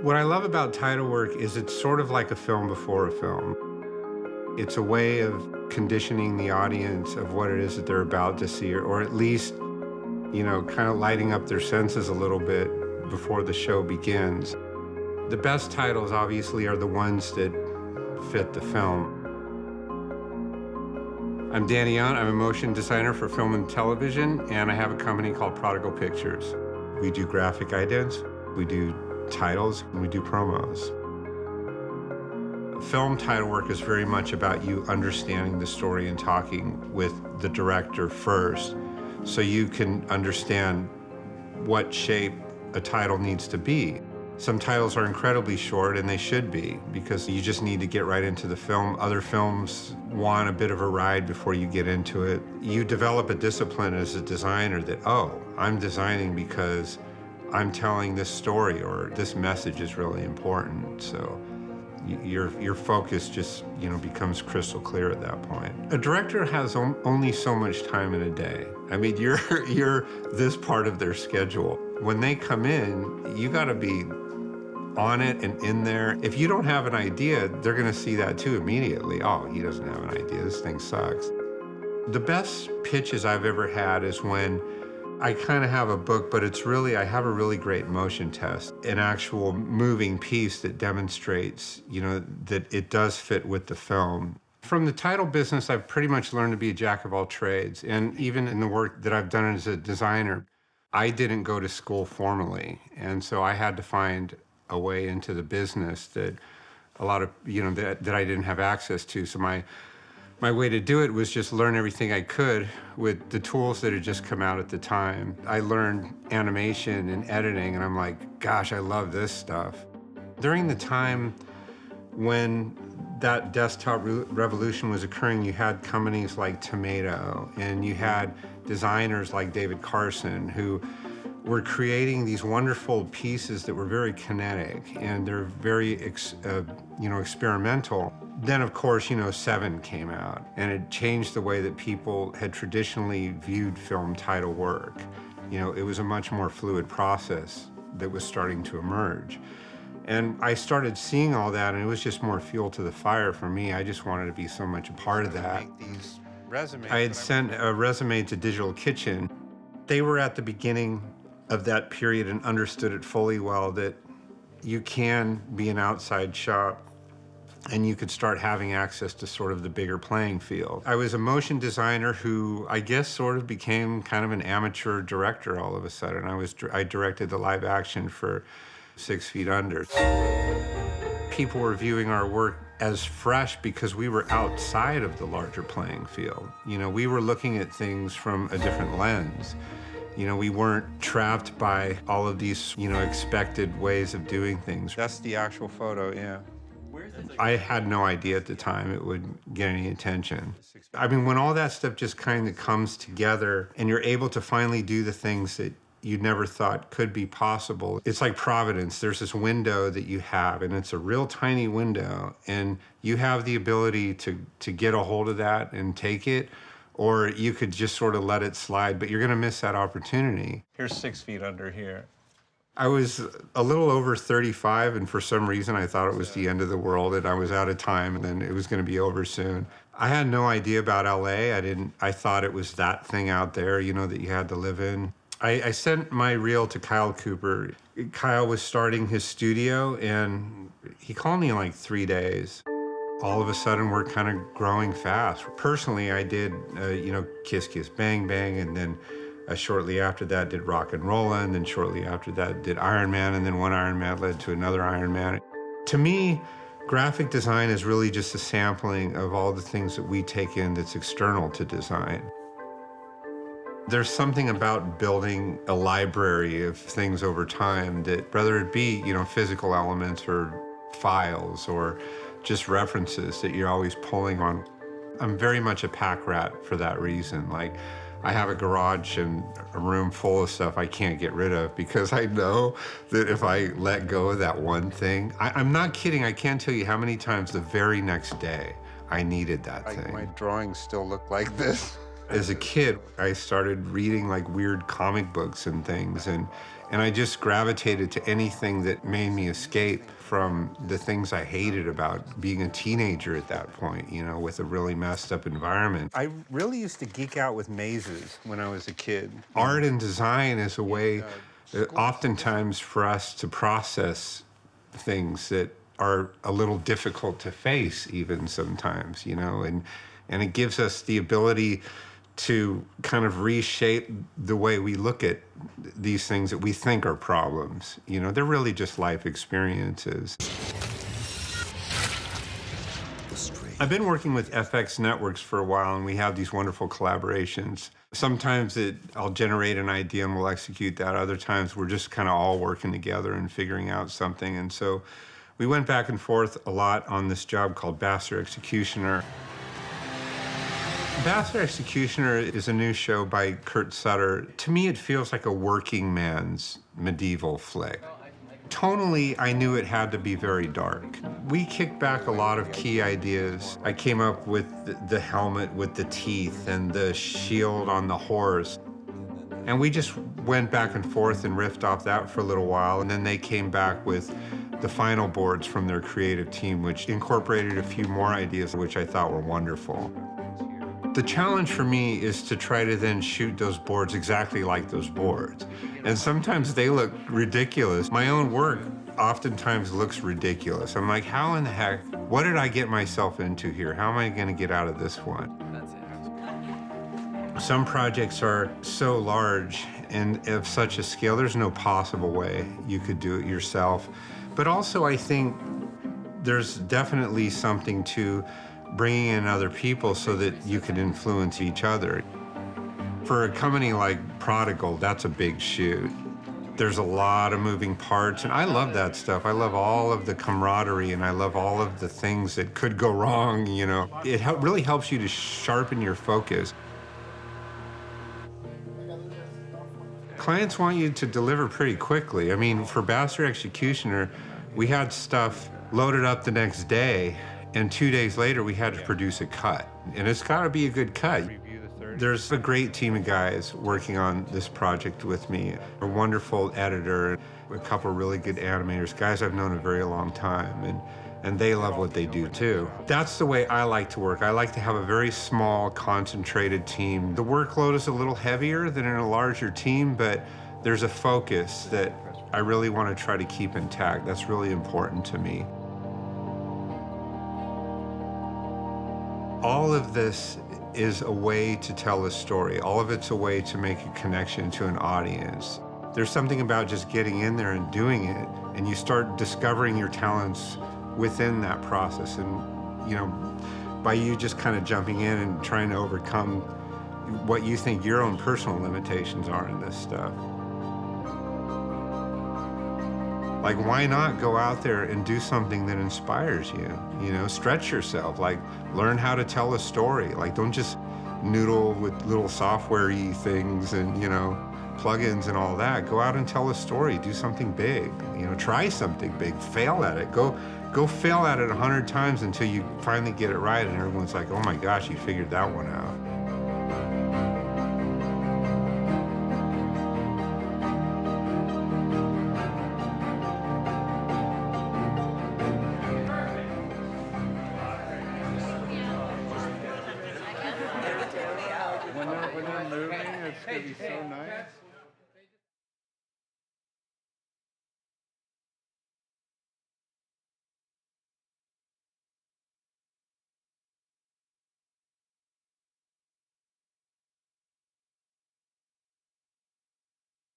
What I love about title work is it's sort of like a film before a film. It's a way of conditioning the audience of what it is that they're about to see, or at least, kind of lighting up their senses a little bit before the show begins. The best titles, obviously, are the ones that fit the film. I'm Danny Young. I'm a motion designer for film and television, and I have a company called Prodigal Pictures. We do graphic idents, we do titles, and we do promos. Film title work is very much about you understanding the story and talking with the director first, so you can understand what shape a title needs to be. Some titles are incredibly short, and they should be, because you just need to get right into the film. Other films want a bit of a ride before you get into it. You develop a discipline as a designer that, oh, I'm designing because I'm telling this story, or this message is really important. So your focus just becomes crystal clear at that point. A director has only so much time in a day. I mean, you're this part of their schedule. When they come in, you got to be on it and in there. If you don't have an idea, they're going to see that too immediately. Oh, he doesn't have an idea. This thing sucks. The best pitches I've ever had is when I kind of have a book, but I have a really great motion test, an actual moving piece that demonstrates, that it does fit with the film. From the title business, I've pretty much learned to be a jack of all trades. And even in the work that I've done as a designer, I didn't go to school formally. And so I had to find a way into the business that a lot of, that I didn't have access to. So my way to do it was just learn everything I could with the tools that had just come out at the time. I learned animation and editing, and I'm like, gosh, I love this stuff. During the time when that desktop revolution was occurring, you had companies like Tomato, and you had designers like David Carson, who were creating these wonderful pieces that were very kinetic, and they're very experimental. Then, of course, Seven came out, and it changed the way that people had traditionally viewed film title work. It was a much more fluid process that was starting to emerge. And I started seeing all that, and it was just more fuel to the fire for me. I just wanted to be so much a part of that. I had sent a resume to Digital Kitchen. They were at the beginning of that period and understood it fully well, that you can be an outside shop and you could start having access to sort of the bigger playing field. I was a motion designer who I guess sort of became kind of an amateur director all of a sudden. I directed the live action for 6 Feet Under. People were viewing our work as fresh because we were outside of the larger playing field. We were looking at things from a different lens. We weren't trapped by all of these, expected ways of doing things. That's the actual photo, yeah. I had no idea at the time it would get any attention. I mean, when all that stuff just kind of comes together and you're able to finally do the things that you never thought could be possible, it's like Providence. There's this window that you have, and it's a real tiny window, and you have the ability to get a hold of that and take it, or you could just sort of let it slide, but you're going to miss that opportunity. Here's 6 Feet Under here. I was a little over 35, and for some reason I thought it was the end of the world, and I was out of time, and then it was going to be over soon. I had no idea about LA. I thought it was that thing out there, that you had to live in. I sent my reel to Kyle Cooper. Kyle was starting his studio, and he called me in like 3 days. All of a sudden, we're kind of growing fast. Personally, I did, Kiss Kiss Bang Bang, and then shortly after that did Rock and Roll, and then shortly after that did Iron Man, and then one Iron Man led to another Iron Man. To me, graphic design is really just a sampling of all the things that we take in that's external to design. There's something about building a library of things over time that, whether it be, physical elements or files or just references that you're always pulling on. I'm very much a pack rat for that reason. Like, I have a garage and a room full of stuff I can't get rid of because I know that if I let go of that one thing, I'm not kidding, I can't tell you how many times the very next day I needed that thing. My drawings still look like this. As a kid, I started reading like weird comic books and things, and And I just gravitated to anything that made me escape from the things I hated about being a teenager at that point, you know, with a really messed up environment. I really used to geek out with mazes when I was a kid. Art and design is a way, oftentimes, for us to process things that are a little difficult to face even sometimes, you know, and it gives us the ability to kind of reshape the way we look at these things that we think are problems. You know, they're really just life experiences. I've been working with FX Networks for a while, and we have these wonderful collaborations. Sometimes I'll generate an idea and we'll execute that. Other times we're just kind of all working together and figuring out something. And so we went back and forth a lot on this job called Bastard Executioner. Bastard Executioner is a new show by Kurt Sutter. To me, it feels like a working man's medieval flick. Tonally, I knew it had to be very dark. We kicked back a lot of key ideas. I came up with the helmet with the teeth and the shield on the horse. And we just went back and forth and riffed off that for a little while. And then they came back with the final boards from their creative team, which incorporated a few more ideas, which I thought were wonderful. The challenge for me is to try to then shoot those boards exactly like those boards. And sometimes they look ridiculous. My own work oftentimes looks ridiculous. I'm like, how in the heck, what did I get myself into here? How am I gonna get out of this one? Some projects are so large and of such a scale, there's no possible way you could do it yourself. But also I think there's definitely something to bringing in other people so that you can influence each other. For a company like Prodigal, that's a big shoot. There's a lot of moving parts, and I love that stuff. I love all of the camaraderie, and I love all of the things that could go wrong, you know. It really helps you to sharpen your focus. Clients want you to deliver pretty quickly. I mean, for Bastard Executioner, we had stuff loaded up the next day, and 2 days later, we had to produce a cut. And it's gotta be a good cut. There's a great team of guys working on this project with me. A wonderful editor, a couple of really good animators, guys I've known a very long time, and they love what they do too. That's the way I like to work. I like to have a very small, concentrated team. The workload is a little heavier than in a larger team, but there's a focus that I really want to try to keep intact. That's really important to me. All of this is a way to tell a story. All of it's a way to make a connection to an audience. There's something about just getting in there and doing it, and you start discovering your talents within that process. And, you know, by you just kind of jumping in and trying to overcome what you think your own personal limitations are in this stuff. Like, why not go out there and do something that inspires you? You know, stretch yourself, like, learn how to tell a story. Like, don't just noodle with little software-y things and, you know, plugins and all that. Go out and tell a story, do something big. You know, try something big, fail at it. Go fail at it 100 times until you finally get it right and everyone's like, oh my gosh, you figured that one out.